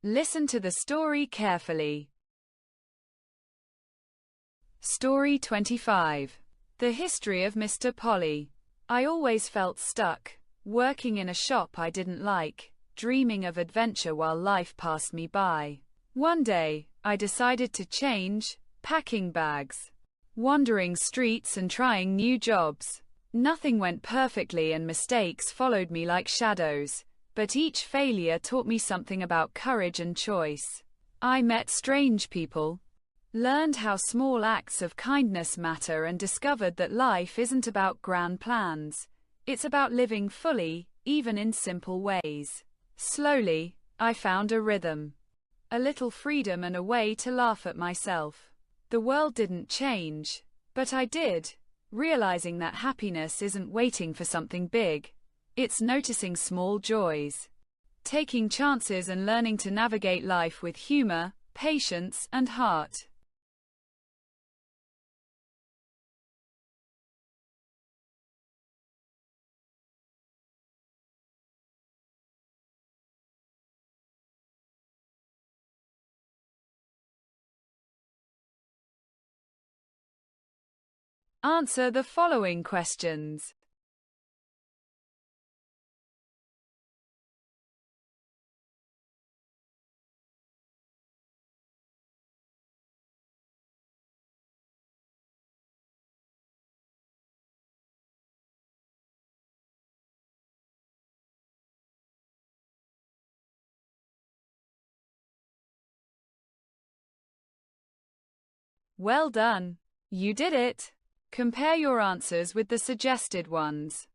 Listen to the story carefully. Story 25. The history of Mr. Polly. I always felt stuck, working in a shop I didn't like, dreaming of adventure while life passed me by. One day, I decided to change, packing bags, wandering streets and trying new jobs. Nothing went perfectly and mistakes followed me like shadows, but each failure taught me something about courage and choice. I met strange people, learned how small acts of kindness matter, and discovered that life isn't about grand plans. It's about living fully, even in simple ways. Slowly, I found a rhythm, a little freedom, and a way to laugh at myself. The world didn't change, but I did, realizing that happiness isn't waiting for something big. It's noticing small joys, taking chances, and learning to navigate life with humor, patience, and heart. Answer the following questions. Well done! You did it! Compare your answers with the suggested ones.